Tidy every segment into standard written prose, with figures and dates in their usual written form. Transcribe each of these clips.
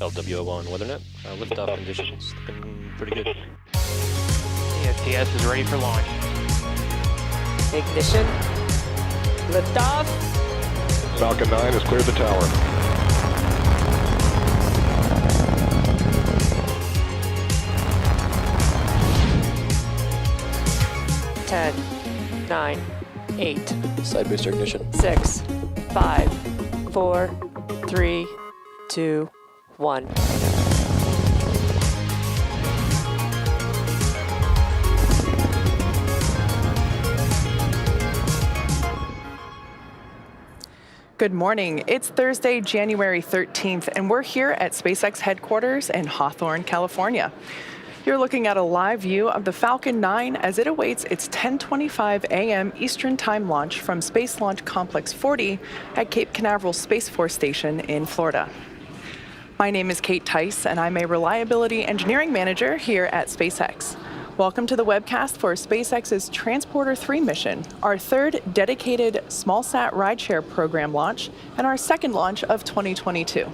LWO1 WeatherNet. Liftoff conditions looking pretty good. TS is ready for launch. Ignition. Liftoff. Falcon 9 has cleared the tower. Ten, 9, 8, Side booster ignition. 6, 5, 4, 3, 2, 1. Good morning. It's Thursday, January 13th, and we're here at SpaceX headquarters in Hawthorne, California. You're looking at a live view of the Falcon 9 as it awaits its 10:25 a.m. Eastern Time launch from Space Launch Complex 40 at Cape Canaveral Space Force Station in Florida. My name is Kate Tice, and I'm a Reliability Engineering Manager here at SpaceX. Welcome to the webcast for SpaceX's Transporter-3 mission, our third dedicated smallsat rideshare program launch, and our second launch of 2022.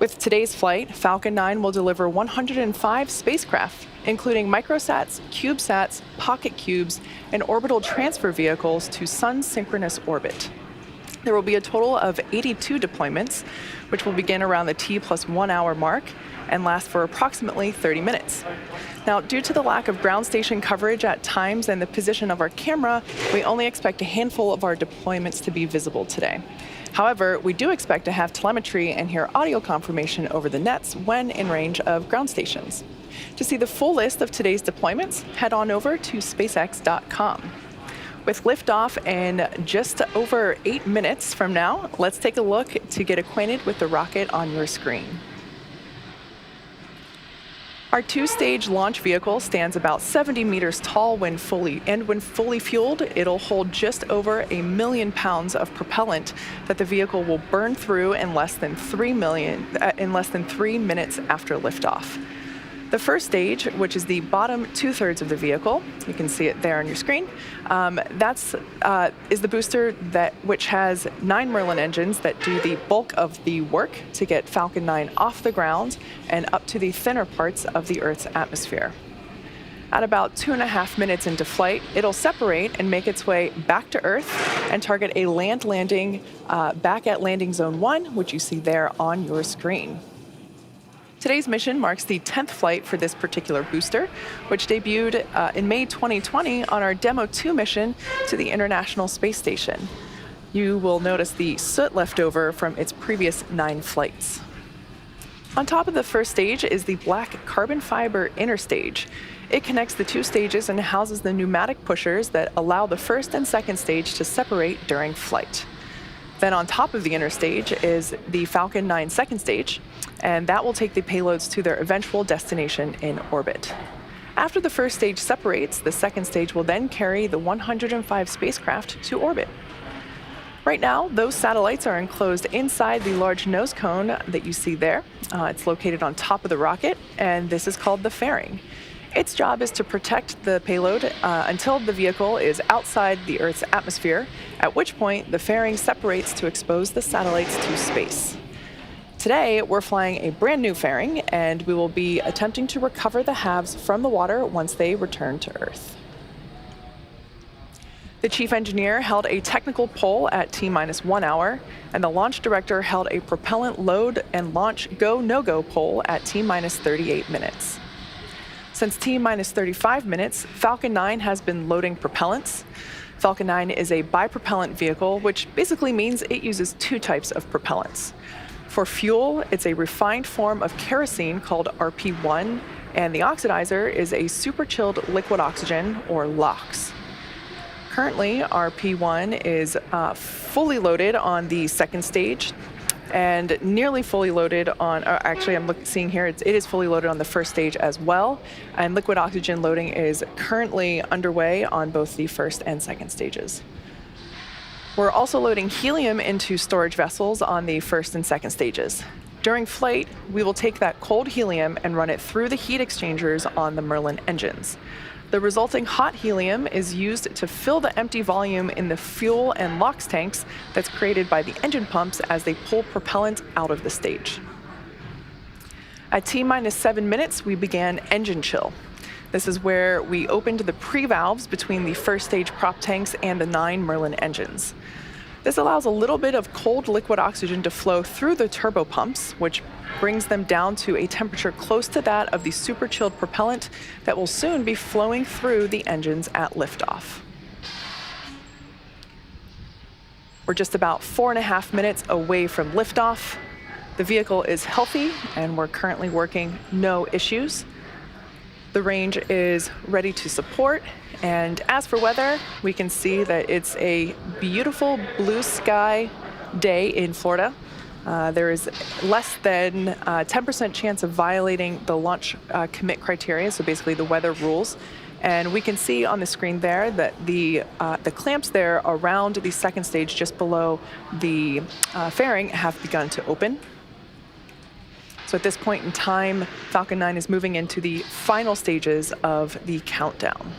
With today's flight, Falcon 9 will deliver 105 spacecraft, including microsats, CubeSats, PocketQubes, and orbital transfer vehicles to sun-synchronous orbit. There will be a total of 82 deployments, which will begin around the T+1 hour mark and last for approximately 30 minutes. Now, due to the lack of ground station coverage at times and the position of our camera, we only expect a handful of our deployments to be visible today. However, we do expect to have telemetry and hear audio confirmation over the nets when in range of ground stations. To see the full list of today's deployments, head on over to SpaceX.com. With liftoff in just over 8 minutes from now, let's take a look to get acquainted with the rocket on your screen. Our two-stage launch vehicle stands about 70 meters tall when fully fueled. It'll hold just over 1 million pounds of propellant that the vehicle will burn through in less than 3 minutes after liftoff. The first stage, which is the bottom 2/3 of the vehicle, you can see it there on your screen, is the booster which has 9 Merlin engines that do the bulk of the work to get Falcon 9 off the ground and up to the thinner parts of the Earth's atmosphere. At about 2.5 minutes into flight, it'll separate and make its way back to Earth and target a land landing back at landing zone 1, which you see there on your screen. Today's mission marks the 10th flight for this particular booster, which debuted in May 2020 on our Demo 2 mission to the International Space Station. You will notice the soot left over from its previous 9 flights. On top of the first stage is the black carbon fiber inner stage. It connects the 2 stages and houses the pneumatic pushers that allow the first and second stage to separate during flight. Then on top of the inner stage is the Falcon 9 second stage, and that will take the payloads to their eventual destination in orbit. After the first stage separates, the second stage will then carry the 105 spacecraft to orbit. Right now, those satellites are enclosed inside the large nose cone that you see there. It's located on top of the rocket, and this is called the fairing. Its job is to protect the payload until the vehicle is outside the Earth's atmosphere, at which point the fairing separates to expose the satellites to space. Today, we're flying a brand new fairing, and we will be attempting to recover the halves from the water once they return to Earth. The chief engineer held a technical poll at T-1 hour, and the launch director held a propellant load and launch go-no-go poll at T-38 minutes. Since T-35 minutes, Falcon 9 has been loading propellants. Falcon 9 is a bipropellant vehicle, which basically means it uses 2 types of propellants. For fuel, it's a refined form of kerosene called RP1, and the oxidizer is a superchilled liquid oxygen, or LOX. Currently, RP1 is fully loaded on the second stage, and nearly fully loaded on, actually I'm seeing here, it is fully loaded on the first stage as well, and liquid oxygen loading is currently underway on both the first and second stages. We're also loading helium into storage vessels on the first and second stages. During flight, we will take that cold helium and run it through the heat exchangers on the Merlin engines. The resulting hot helium is used to fill the empty volume in the fuel and LOX tanks that's created by the engine pumps as they pull propellant out of the stage. At T-minus 7 minutes, we began engine chill. This is where we opened the pre-valves between the first stage prop tanks and the 9 Merlin engines. This allows a little bit of cold liquid oxygen to flow through the turbo pumps, which brings them down to a temperature close to that of the super chilled propellant that will soon be flowing through the engines at liftoff. We're just about 4.5 minutes away from liftoff. The vehicle is healthy and we're currently working no issues. The range is ready to support, and as for weather, we can see that it's a beautiful blue sky day in Florida. There is less than 10% chance of violating the launch commit criteria, so basically the weather rules. And we can see on the screen there that the clamps there around the second stage, just below the fairing, have begun to open. So at this point in time, Falcon 9 is moving into the final stages of the countdown.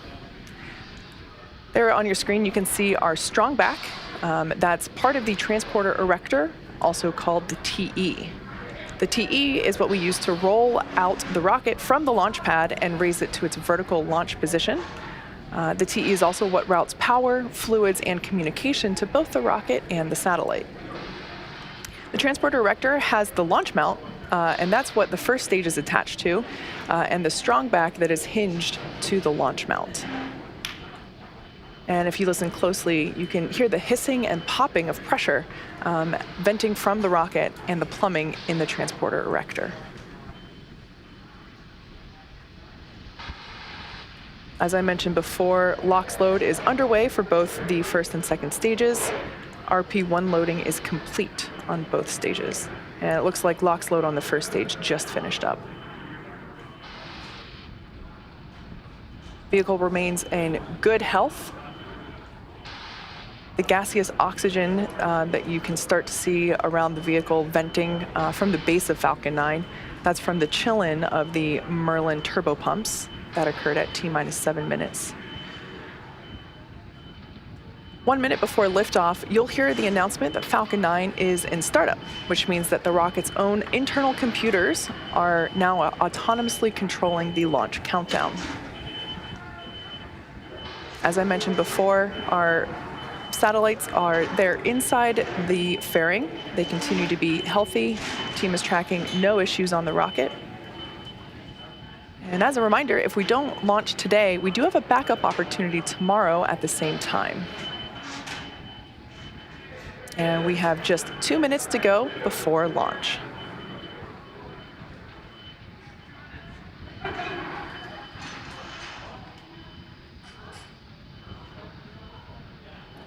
There on your screen, you can see our strong back. That's part of the transporter erector, also called the TE. The TE is what we use to roll out the rocket from the launch pad and raise it to its vertical launch position. The TE is also what routes power, fluids, and communication to both the rocket and the satellite. The transporter erector has the launch mount, and that's what the first stage is attached to, and the strong back that is hinged to the launch mount. And if you listen closely, you can hear the hissing and popping of pressure venting from the rocket and the plumbing in the transporter erector. As I mentioned before, LOX load is underway for both the first and second stages. RP1 loading is complete on both stages. And it looks like LOX load on the first stage just finished up. Vehicle remains in good health. The gaseous oxygen that you can start to see around the vehicle venting from the base of Falcon 9, that's from the chill-in of the Merlin turbo pumps that occurred at T-minus 7 minutes. 1 minute before liftoff, you'll hear the announcement that Falcon 9 is in startup, which means that the rocket's own internal computers are now autonomously controlling the launch countdown. As I mentioned before, our satellites are there inside the fairing. They continue to be healthy. The team is tracking no issues on the rocket. And as a reminder, if we don't launch today, we do have a backup opportunity tomorrow at the same time. And we have just 2 minutes to go before launch.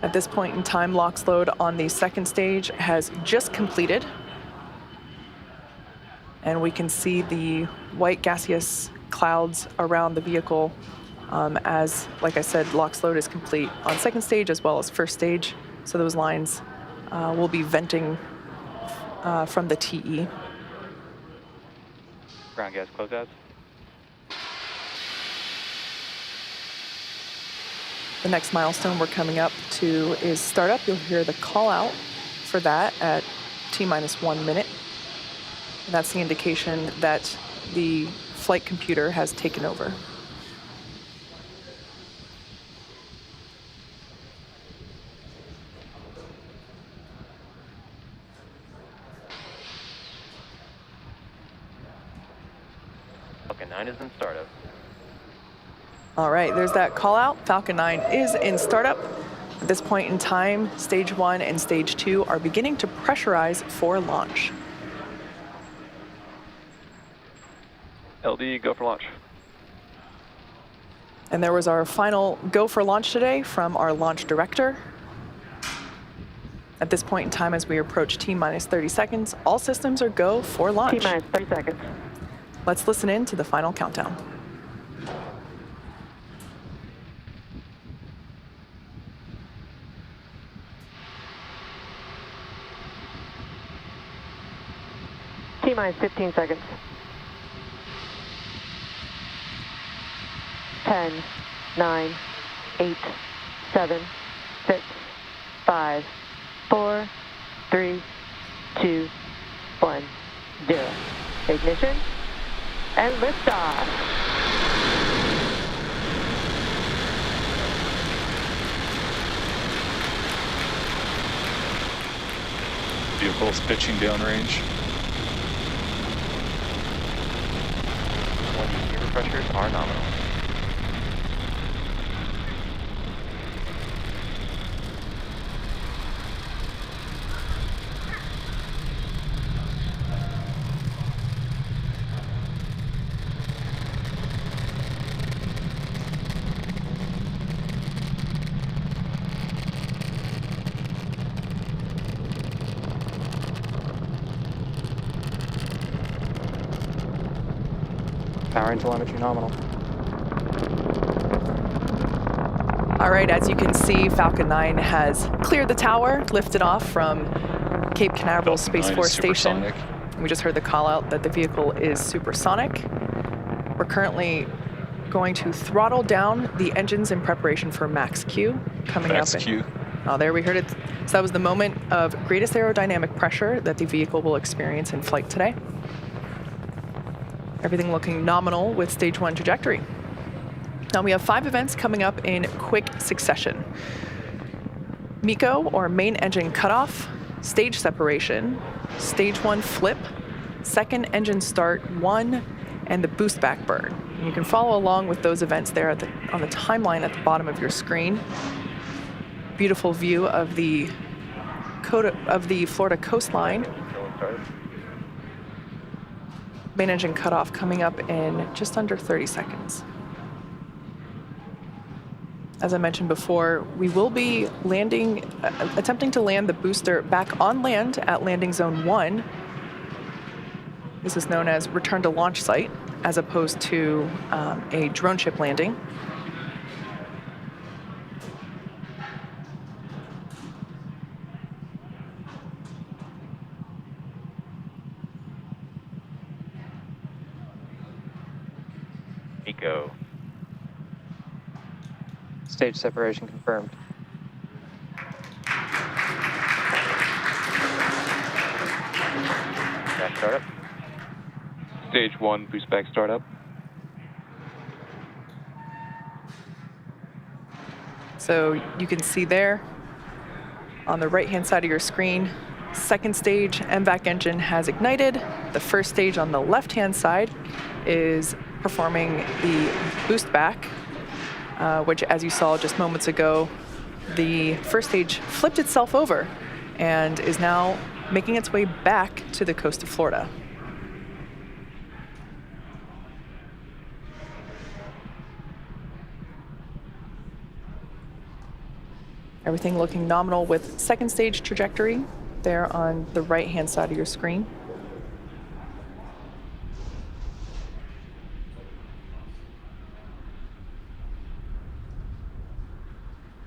At this point in time, LOX load on the second stage has just completed. And we can see the white gaseous clouds around the vehicle as, like I said, LOX load is complete on second stage as well as first stage. So those lines will be venting from the TE. Ground gas closeouts. The next milestone we're coming up to is startup. You'll hear the call out for that at T-minus 1 minute. And that's the indication that the flight computer has taken over. Falcon 9 is in startup. All right, there's that call out. Falcon 9 is in startup. At this point in time, stage 1 and stage 2 are beginning to pressurize for launch. LD, go for launch. And there was our final go for launch today from our launch director. At this point in time, as we approach T-minus 30 seconds, all systems are go for launch. T-minus 30 seconds. Let's listen in to the final countdown. T-minus 15 seconds. 10, 9, 8, 7, 6, 5, 4, 3, 2, 1, 0. Ignition, And liftoff. Vehicle's pitching downrange. 1 gear pressures are nominal. Power and telemetry nominal. All right, as you can see, Falcon 9 has cleared the tower, lifted off from Cape Canaveral Space Force Station. Supersonic. We just heard the call out that the vehicle is supersonic. We're currently going to throttle down the engines in preparation for max Q coming Max up. Q. Oh, there we heard it. So that was the moment of greatest aerodynamic pressure that the vehicle will experience in flight today. Everything looking nominal with stage 1 trajectory. Now we have 5 events coming up in quick succession. MECO, or main engine cutoff, stage separation, stage 1 flip, second engine start 1, and the boost back burn. And you can follow along with those events there on the timeline at the bottom of your screen. Beautiful view of the Florida coastline. Main engine cutoff coming up in just under 30 seconds. As I mentioned before, we will be attempting to land the booster back on land at landing zone 1. This is known as return to launch site, as opposed to a drone ship landing. MECO. Stage separation confirmed. Back startup. Stage 1 boost back startup. So you can see there on the right-hand side of your screen, second stage MVAC engine has ignited. The first stage on the left-hand side is performing the boost back, which, as you saw just moments ago, the first stage flipped itself over and is now making its way back to the coast of Florida. Everything looking nominal with second stage trajectory there on the right-hand side of your screen.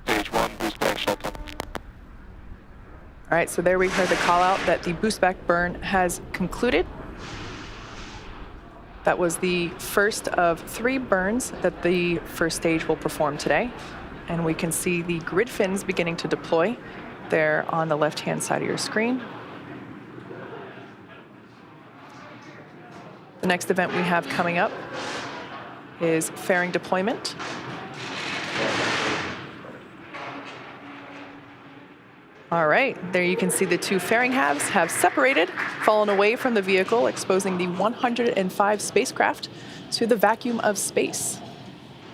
Stage 1 boost back shutdown. All right, so there we heard the call out that the boost back burn has concluded. That was the first of 3 burns that the first stage will perform today. And we can see the grid fins beginning to deploy there on the left-hand side of your screen. The next event we have coming up is fairing deployment. All right, there you can see the 2 fairing halves have separated, fallen away from the vehicle, exposing the 105 spacecraft to the vacuum of space.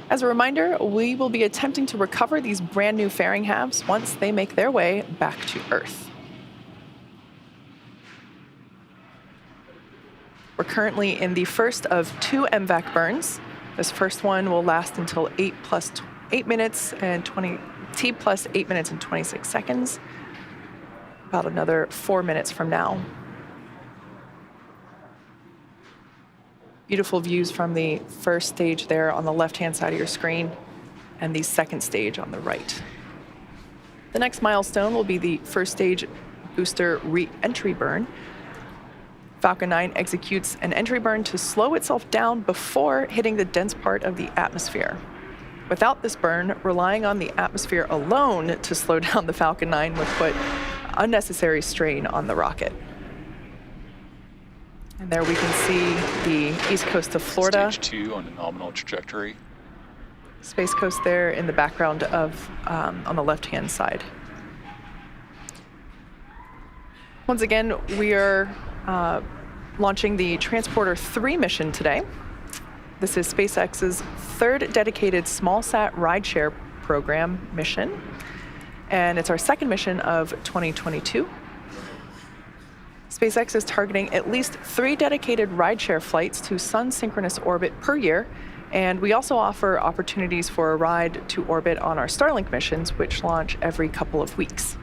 As a reminder, we will be attempting to recover these brand new fairing halves once they make their way back to Earth. We're currently in the first of 2 MVAC burns. This first one will last until T plus 8 minutes and 26 seconds, about another 4 minutes from now. Beautiful views from the first stage there on the left-hand side of your screen and the second stage on the right. The next milestone will be the first stage booster re-entry burn. Falcon 9 executes an entry burn to slow itself down before hitting the dense part of the atmosphere. Without this burn, relying on the atmosphere alone to slow down the Falcon 9 would put unnecessary strain on the rocket. And there we can see the east coast of Florida. Stage 2 on a nominal trajectory. Space Coast there in the background of on the left-hand side. Once again, we are launching the Transporter 3 mission today. This is SpaceX's third dedicated smallsat rideshare program mission, and it's our second mission of 2022. SpaceX is targeting at least 3 dedicated rideshare flights to sun-synchronous orbit per year, and we also offer opportunities for a ride to orbit on our Starlink missions, which launch every couple of weeks.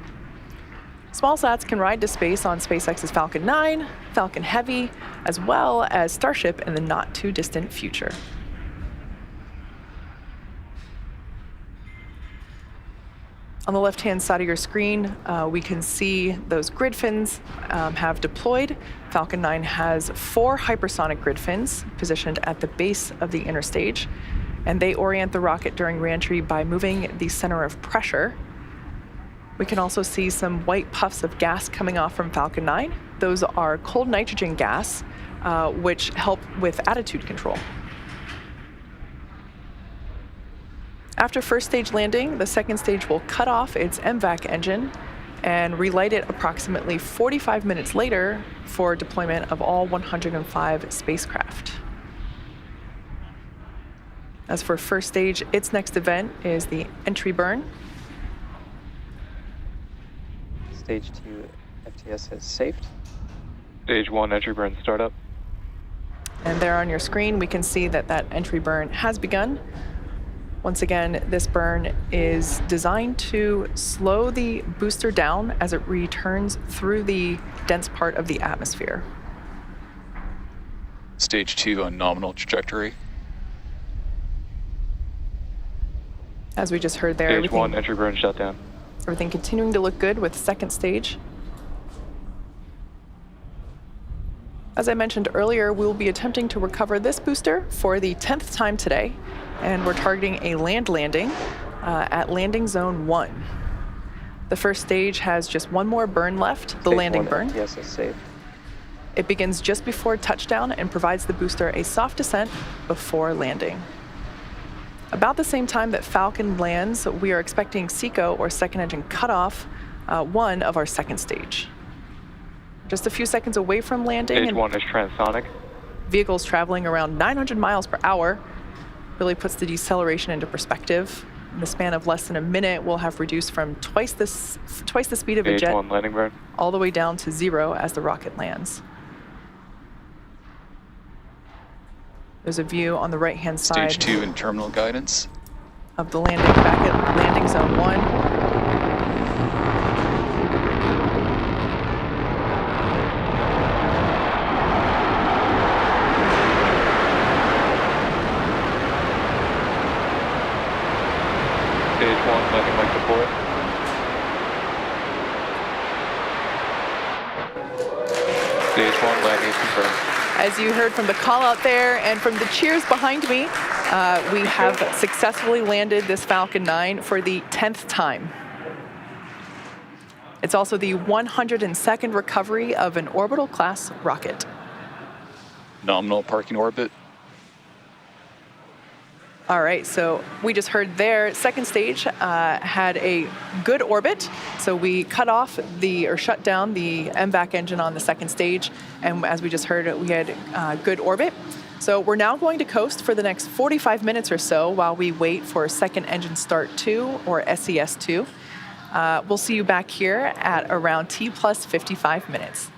Smallsats can ride to space on SpaceX's Falcon 9, Falcon Heavy, as well as Starship in the not-too-distant future. On the left-hand side of your screen, we can see those grid fins have deployed. Falcon 9 has 4 hypersonic grid fins positioned at the base of the inner stage, and they orient the rocket during reentry by moving the center of pressure. We can also see some white puffs of gas coming off from Falcon 9. Those are cold nitrogen gas, which help with attitude control. After first stage landing, the second stage will cut off its MVAC engine and relight it approximately 45 minutes later for deployment of all 105 spacecraft. As for first stage, its next event is the entry burn. Stage 2 FTS has safed. Stage 1 entry burn startup. And there on your screen, we can see that that entry burn has begun. Once again, this burn is designed to slow the booster down as it returns through the dense part of the atmosphere. Stage 2 on nominal trajectory. As we just heard there, Stage 1 entry burn shutdown. everything continuing to look good with second stage. As I mentioned earlier, we'll be attempting to recover this booster for the 10th time today, and we're targeting a land landing at landing zone 1. The first stage has just one more burn left, the Stage landing 1 burn. FTS is safe. It begins just before touchdown and provides the booster a soft descent before landing. About the same time that Falcon lands, we are expecting SECO, or second engine cutoff, 1 of our second stage. Just a few seconds away from landing, Stage and 1 is transonic. vehicles traveling around 900 miles per hour really puts the deceleration into perspective. In the span of less than a minute, we'll have reduced from twice the speed of a Stage jet 1 landing burn. all the way down to 0 as the rocket lands. There's a view on the right-hand side Stage 2 in terminal guidance. of the landing back at landing zone 1. Stage 1 landing like deployed. Stage 1 landing is confirmed. As you heard from the call out there and from the cheers behind me, we have successfully landed this Falcon 9 for the 10th time. It's also the 102nd recovery of an orbital class rocket. Nominal parking orbit. All right, so we just heard there, second stage had a good orbit. So we cut off or shut down the MVAC engine on the second stage. And as we just heard, we had good orbit. So we're now going to coast for the next 45 minutes or so while we wait for second engine start 2, or SES-II. We'll see you back here at around T plus 55 minutes.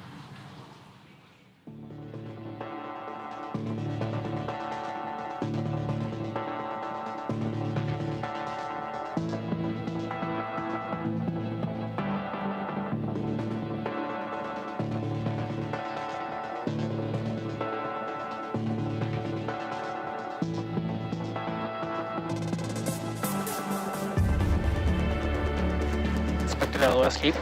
Expected LOS keep.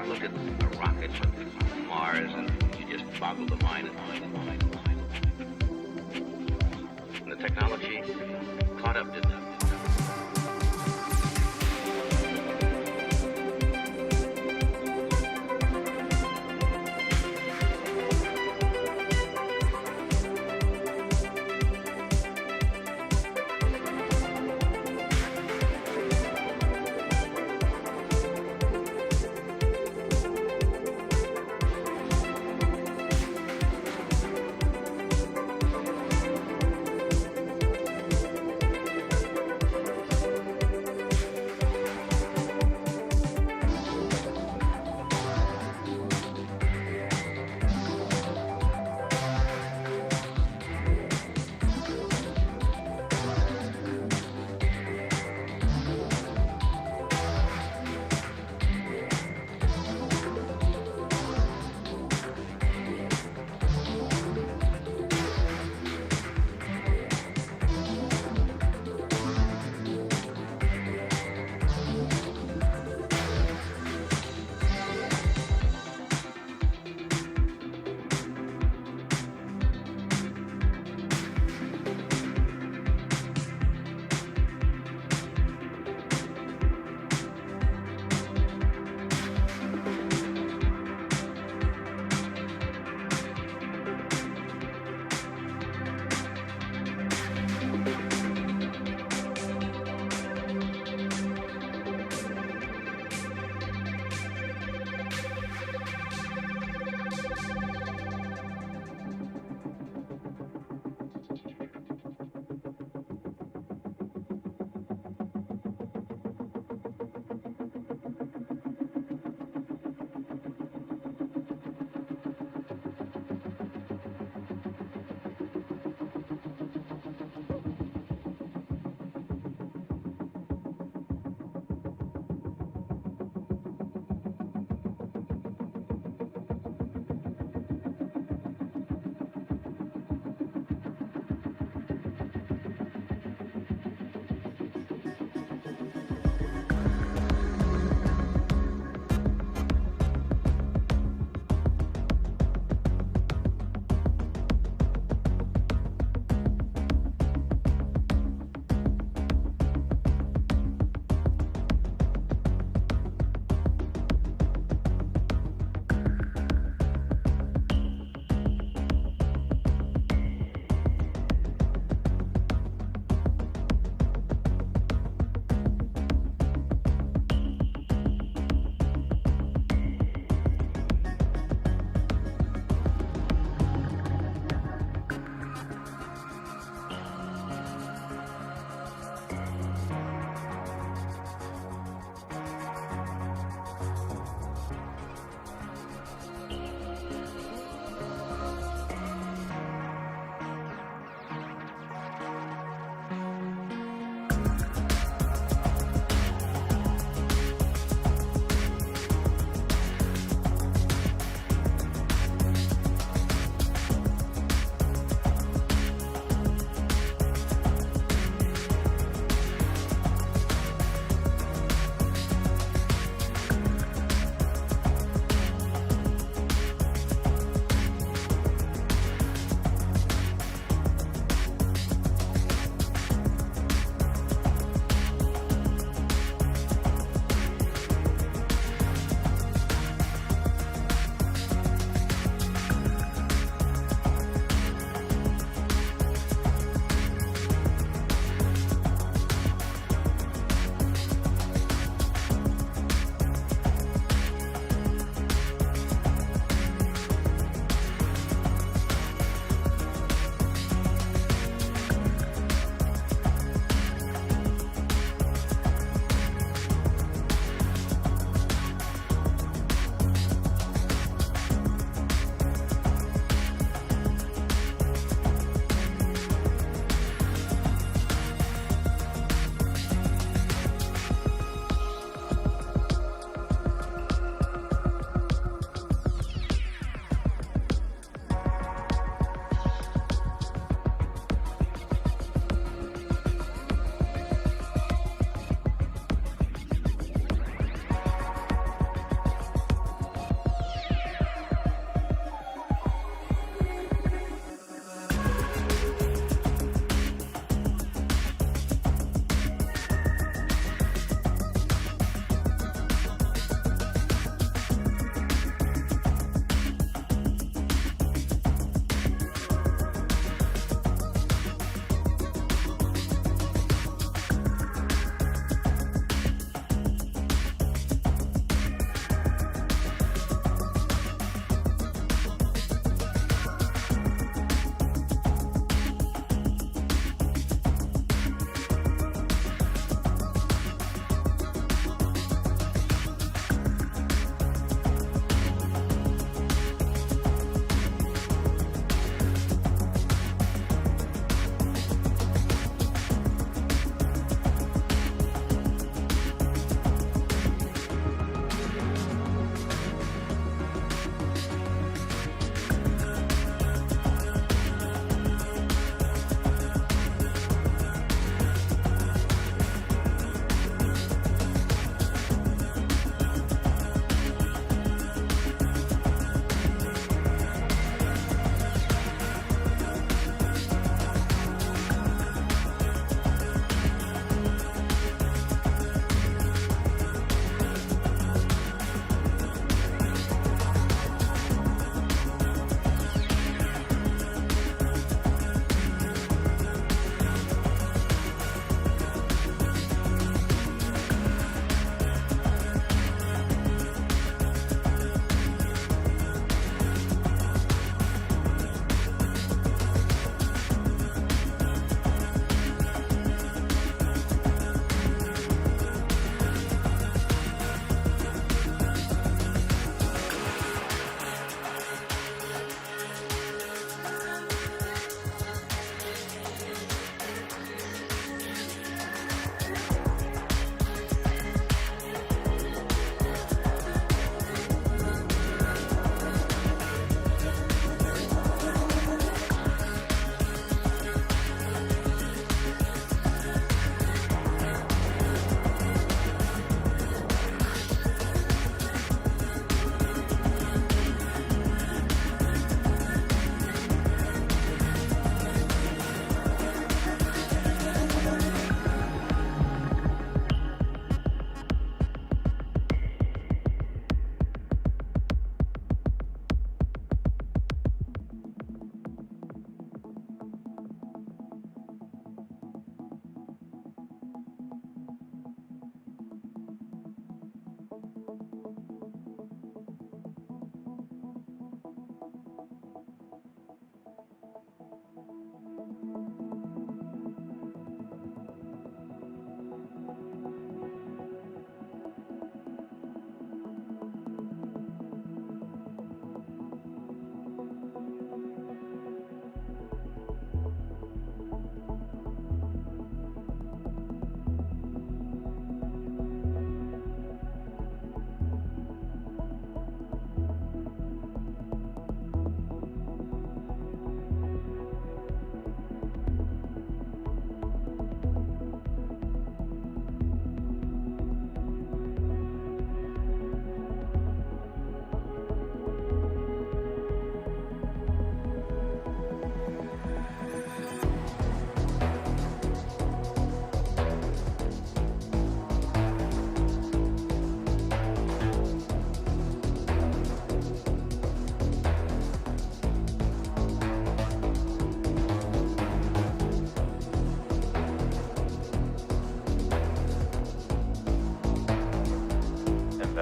look at a rocket from Mars and you just boggle the mind and the technology caught up, didn't it?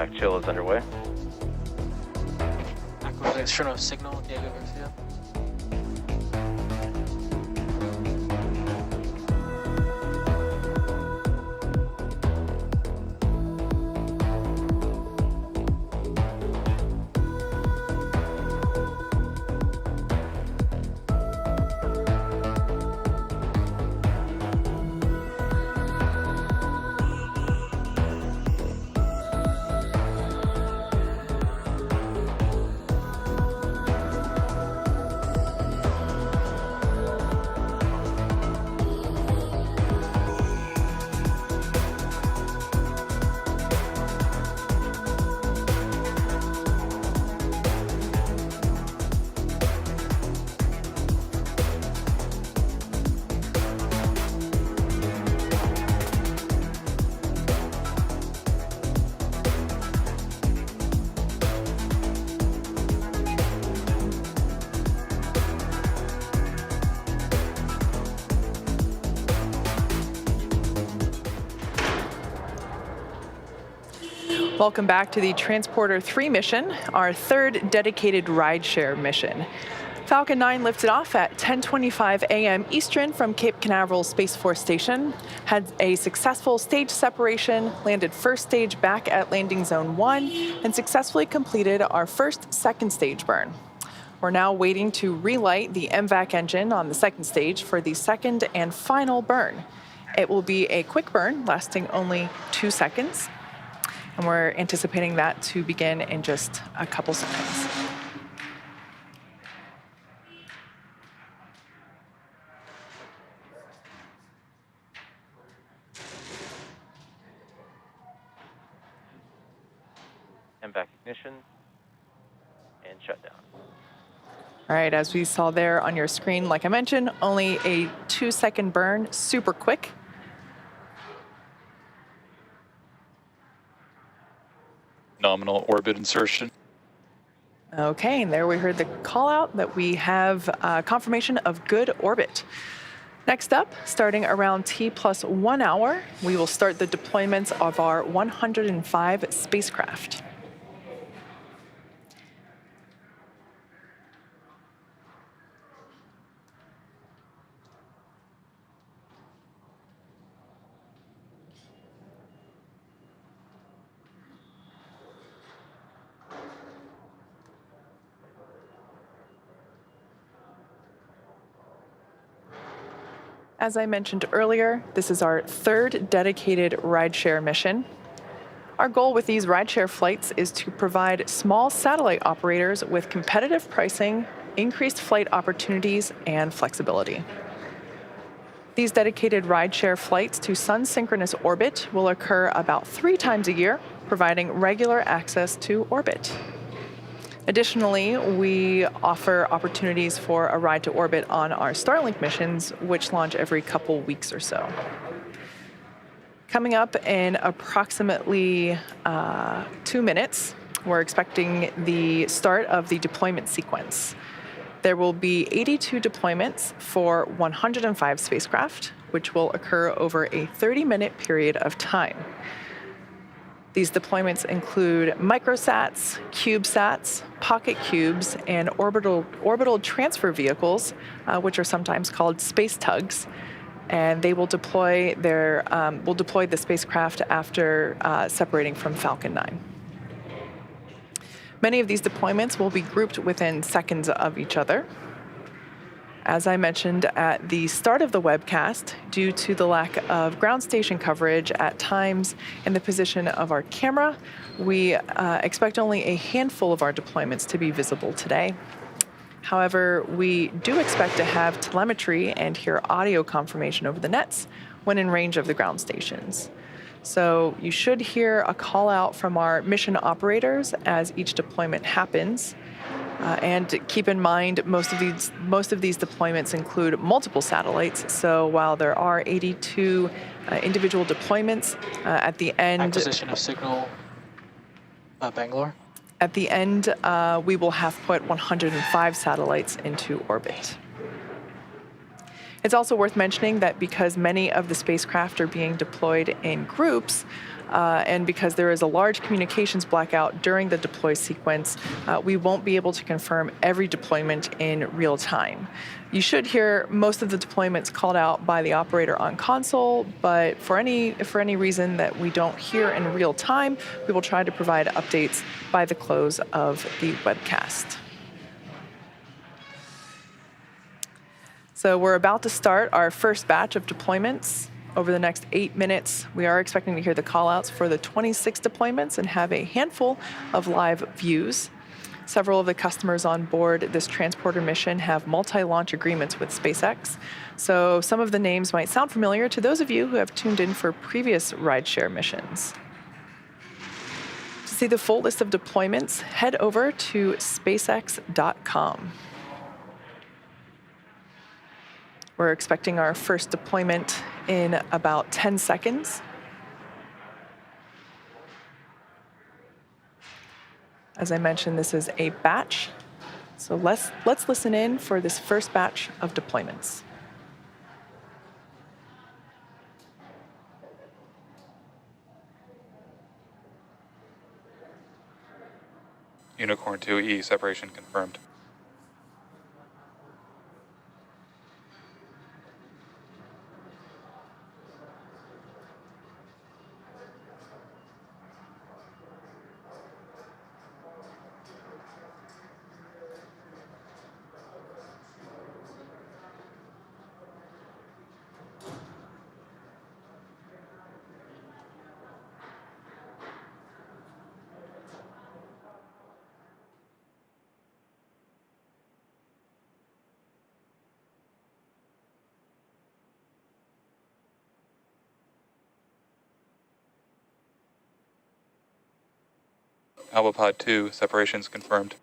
MVAC chill is underway. Acquisition of signal, Diego Garcia. Welcome back to the Transporter 3 mission, our third dedicated rideshare mission. Falcon 9 lifted off at 10:25 a.m. Eastern from Cape Canaveral Space Force Station, had a successful stage separation, landed first stage back at landing zone 1, and successfully completed our first second stage burn. We're now waiting to relight the MVAC engine on the second stage for the second and final burn. It will be a quick burn lasting only 2 seconds. And we're anticipating that to begin in just a couple seconds. MVAC ignition and shutdown. All right, as we saw there on your screen, like I mentioned, only a 2-second burn, super quick. Nominal orbit insertion. Okay, and there we heard the call out that we have confirmation of good orbit. Next up, starting around T+1 hour, we will start the deployments of our 105 spacecraft. As I mentioned earlier, this is our third dedicated rideshare mission. Our goal with these rideshare flights is to provide small satellite operators with competitive pricing, increased flight opportunities, and flexibility. These dedicated rideshare flights to sun-synchronous orbit will occur about 3 times a year, providing regular access to orbit. Additionally, we offer opportunities for a ride to orbit on our Starlink missions, which launch every couple weeks or so. Coming up in approximately 2 minutes, we're expecting the start of the deployment sequence. There will be 82 deployments for 105 spacecraft, which will occur over a 30-minute period of time. These deployments include microsats, CubeSats, PocketQubes, and orbital transfer vehicles, which are sometimes called space tugs. And they will deploy the spacecraft after separating from Falcon 9. Many of these deployments will be grouped within seconds of each other. As I mentioned at the start of the webcast, due to the lack of ground station coverage at times in the position of our camera, we expect only a handful of our deployments to be visible today. However, we do expect to have telemetry and hear audio confirmation over the nets when in range of the ground stations. So you should hear a call out from our mission operators as each deployment happens. And keep in mind, most of these deployments include multiple satellites. So while there are 82 individual deployments, at the end... Acquisition of signal, Bangalore. At the end, we will have put 105 satellites into orbit. It's also worth mentioning that because many of the spacecraft are being deployed in groups, And because there is a large communications blackout during the deploy sequence, we won't be able to confirm every deployment in real time. You should hear most of the deployments called out by the operator on console, but for any reason that we don't hear in real time, we will try to provide updates by the close of the webcast. So we're about to start our first batch of deployments. Over the next 8 minutes, we are expecting to hear the callouts for the 26 deployments and have a handful of live views. Several of the customers on board this transporter mission have multi-launch agreements with SpaceX. So some of the names might sound familiar to those of you who have tuned in for previous rideshare missions. To see the full list of deployments, head over to SpaceX.com. We're expecting our first deployment in about 10 seconds. As I mentioned, this is a batch. So let's listen in for this first batch of deployments. Unicorn 2E separation confirmed. Alpha 2 separations confirmed.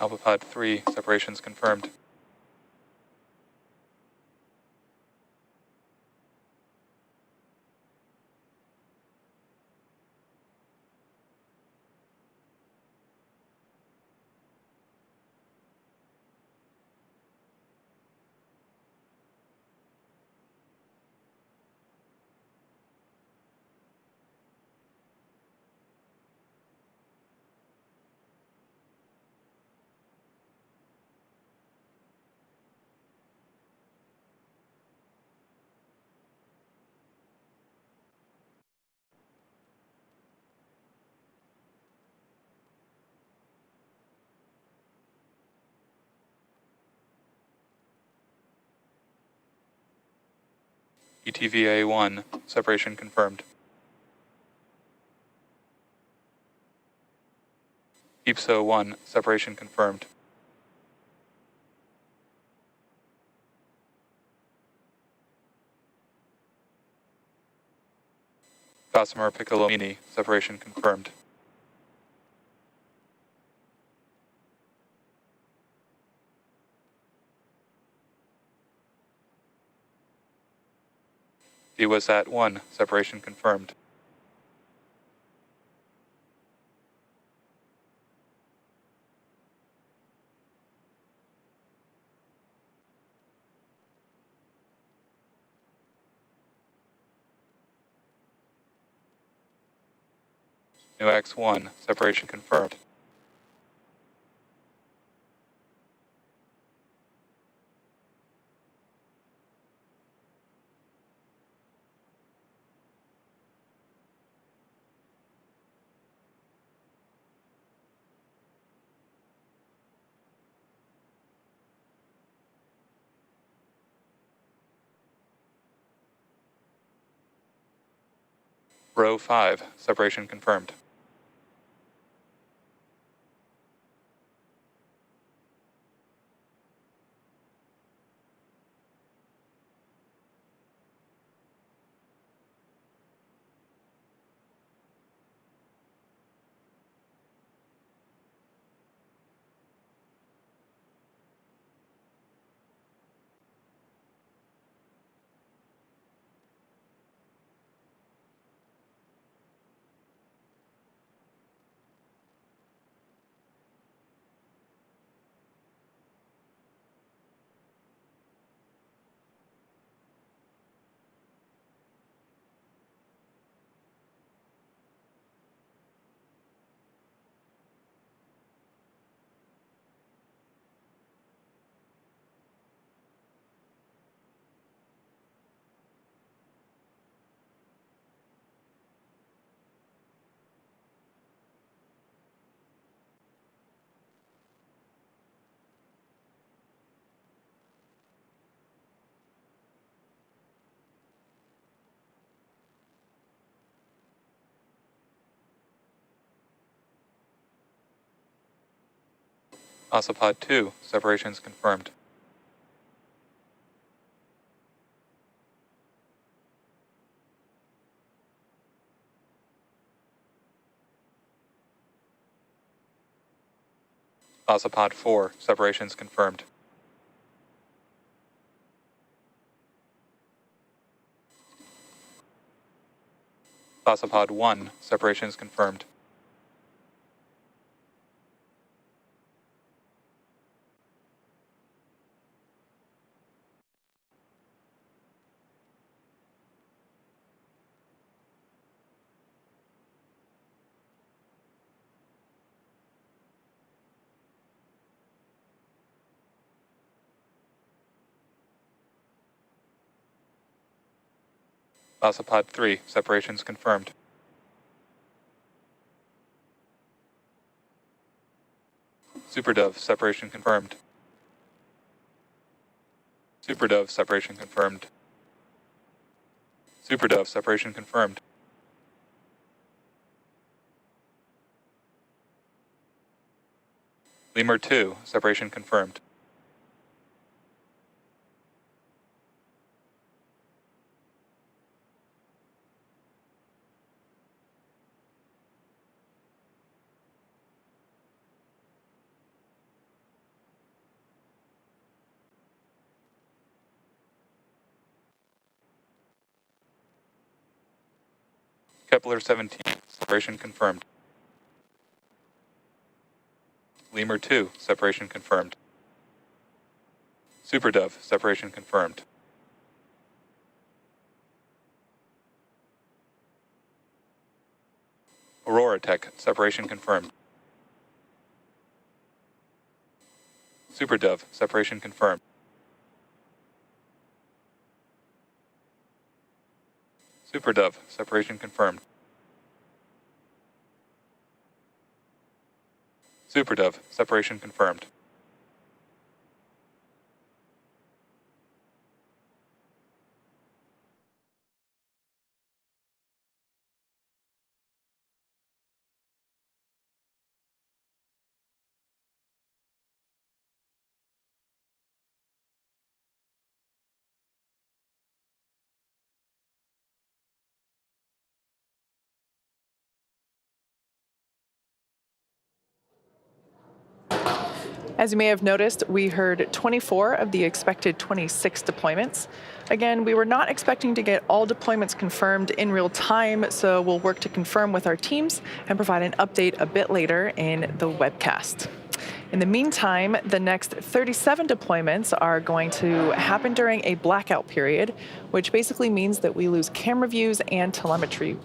Alpha 3 separations confirmed. ETVA 1 separation confirmed. EPSO 1 separation confirmed. Gossamer Piccolomini separation confirmed. DWASAT-1, separation confirmed. NUX-1, separation confirmed. Row 5, separation confirmed. OSIPOD-2, separations confirmed. OSIPOD-4, separations confirmed. OSIPOD-1, separations confirmed. OSIPOD-3, separations confirmed. SuperDove, separation confirmed. SuperDove, separation confirmed. SuperDove, separation confirmed. Lemur-2, separation confirmed. Kepler-17, separation confirmed. Lemur-2, separation confirmed. SuperDove, separation confirmed. Aurora Tech, separation confirmed. SuperDove, separation confirmed. SuperDove, separation confirmed. SuperDove, separation confirmed. As you may have noticed, we heard 24 of the expected 26 deployments. Again, we were not expecting to get all deployments confirmed in real time, so we'll work to confirm with our teams and provide an update a bit later in the webcast. In the meantime, the next 37 deployments are going to happen during a blackout period, which basically means that we lose camera views and telemetry.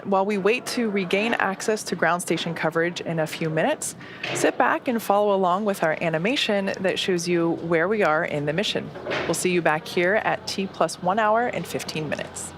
While we wait to regain access to ground station coverage in a few minutes, sit back and follow along with our animation that shows you where we are in the mission. We'll see you back here at T+1 hour and 15 minutes.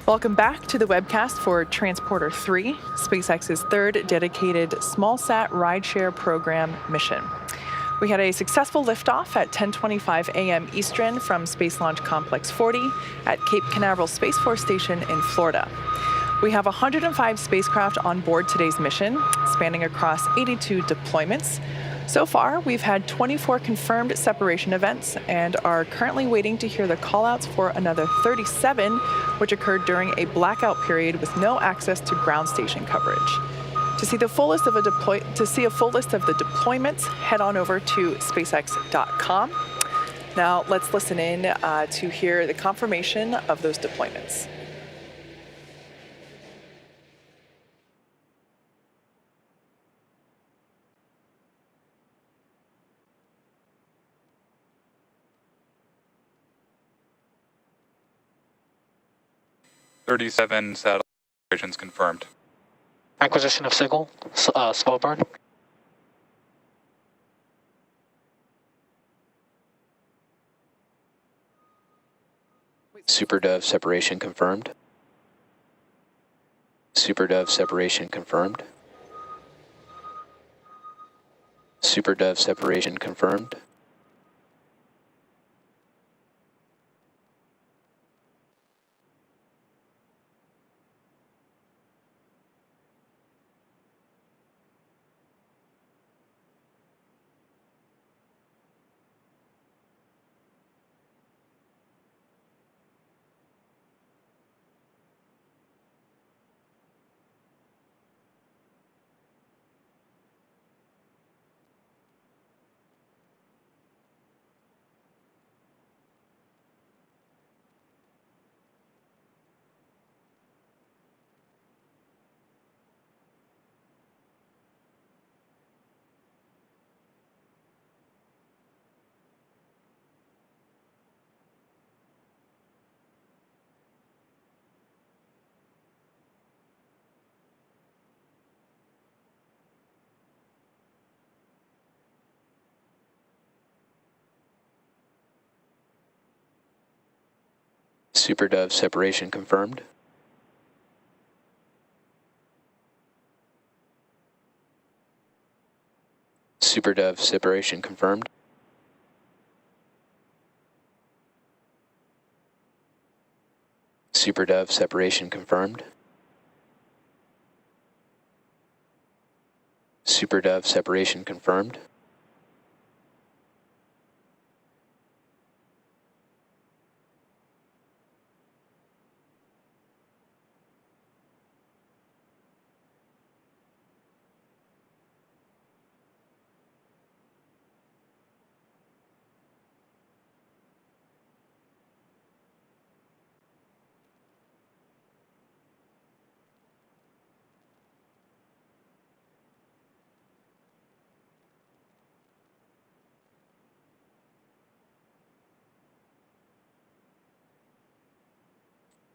Welcome back to the webcast for Transporter 3, SpaceX's third dedicated small-sat rideshare program mission. We had a successful liftoff at 10:25 a.m. Eastern from Space Launch Complex 40 at Cape Canaveral Space Force Station in Florida. We have 105 spacecraft on board today's mission, spanning across 82 deployments. So far, we've had 24 confirmed separation events and are currently waiting to hear the callouts for another 37, which occurred during a blackout period with no access to ground station coverage. To see a full list of the deployments, head on over to SpaceX.com. Now let's listen in to hear the confirmation of those deployments. "37 satellite operations confirmed. Acquisition of signal, slow burn. SuperDove separation confirmed. SuperDove separation confirmed. SuperDove separation confirmed. SuperDove separation confirmed. SuperDove separation confirmed. SuperDove separation confirmed. SuperDove separation confirmed.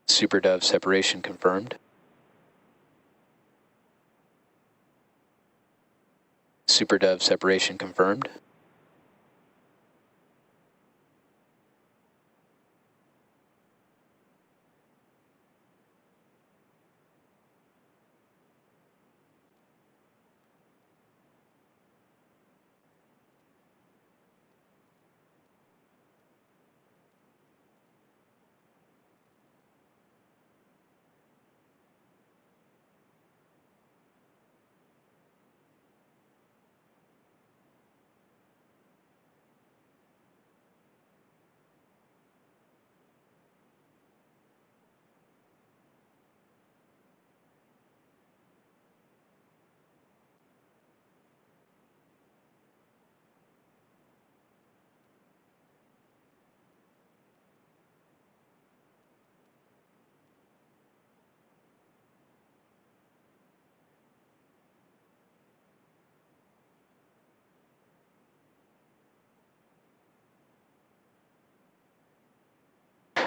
SuperDove separation confirmed. SuperDove separation confirmed.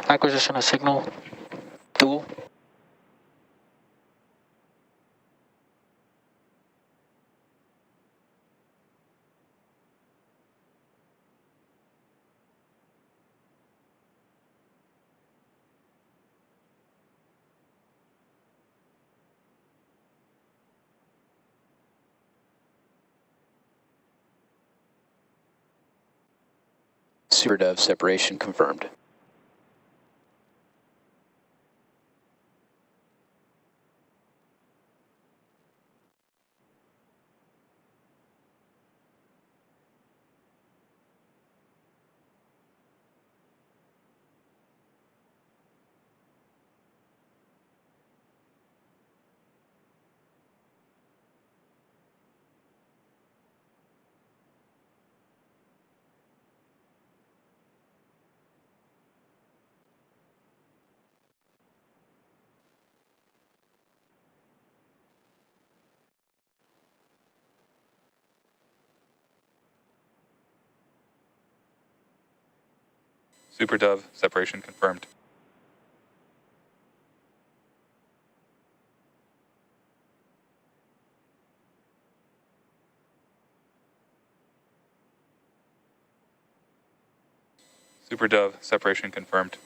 Acquisition of signal, dual. SuperDove separation confirmed. SuperDove separation confirmed. SuperDove separation confirmed.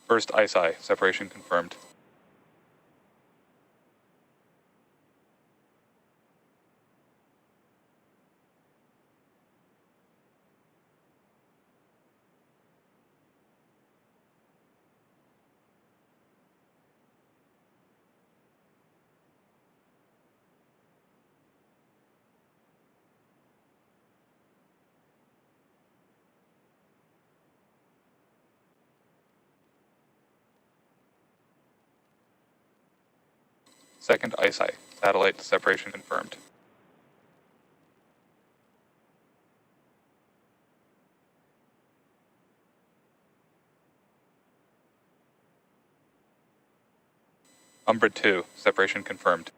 First ISI separation confirmed. Second ISI satellite separation confirmed. Umbra-2 separation confirmed.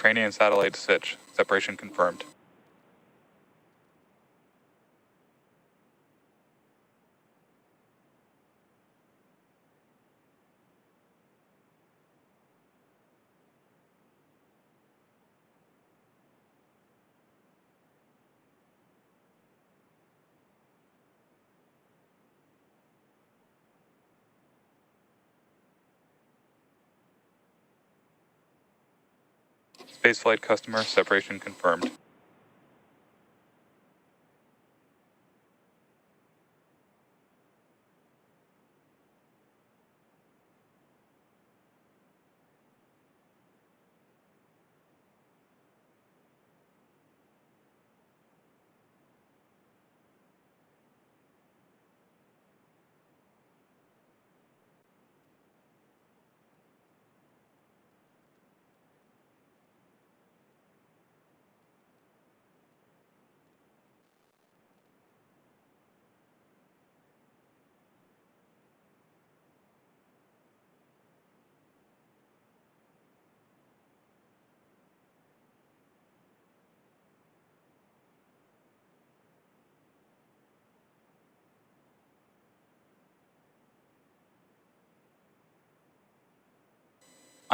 Ukrainian satellite Sich separation confirmed. Spaceflight customer separation confirmed.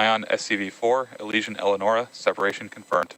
Ion SCV-4 Elysian Eleonora separation confirmed.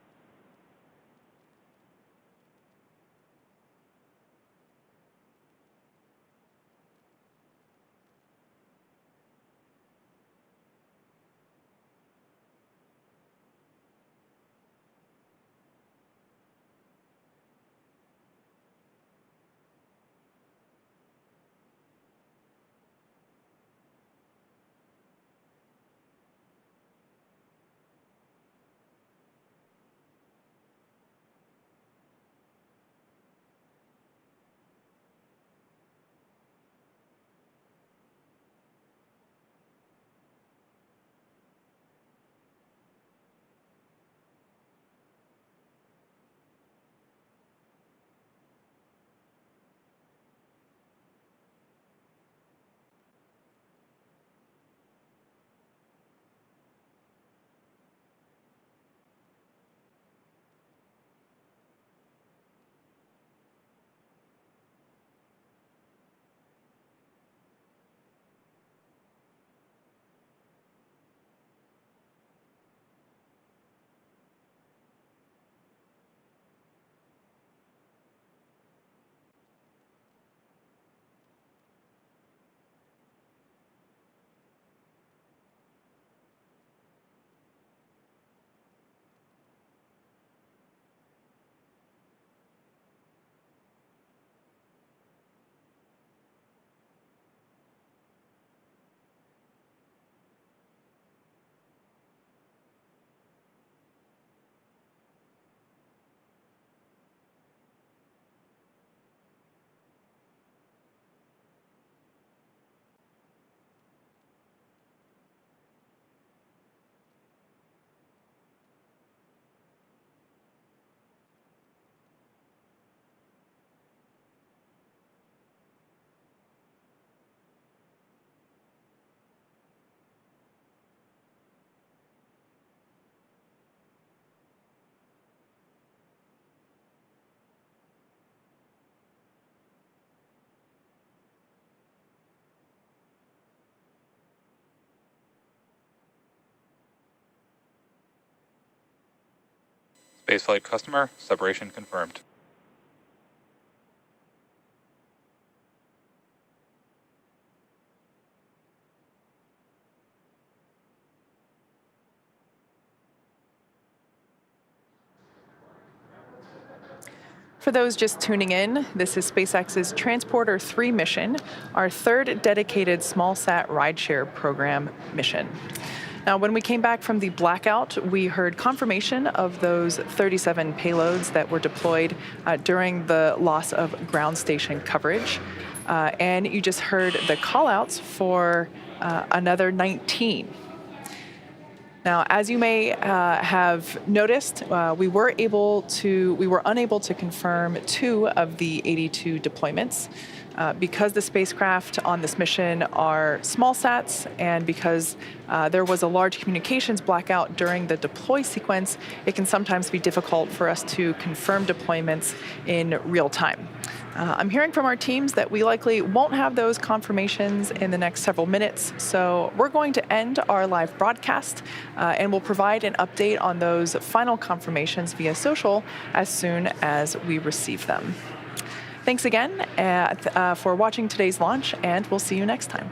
Spaceflight customer, separation confirmed. For those just tuning in, this is SpaceX's Transporter 3 mission, our third dedicated small-sat rideshare program mission. Now, when we came back from the blackout, we heard confirmation of those 37 payloads that were deployed during the loss of ground station coverage. And you just heard the callouts for another 19. Now, as you may have noticed, we were unable to confirm 2 of the 82 deployments because the spacecraft on this mission are small sats, and because there was a large communications blackout during the deploy sequence. It can sometimes be difficult for us to confirm deployments in real time. I'm hearing from our teams that we likely won't have those confirmations in the next several minutes, so we're going to end our live broadcast and we'll provide an update on those final confirmations via social as soon as we receive them. Thanks again for watching today's launch, and we'll see you next time.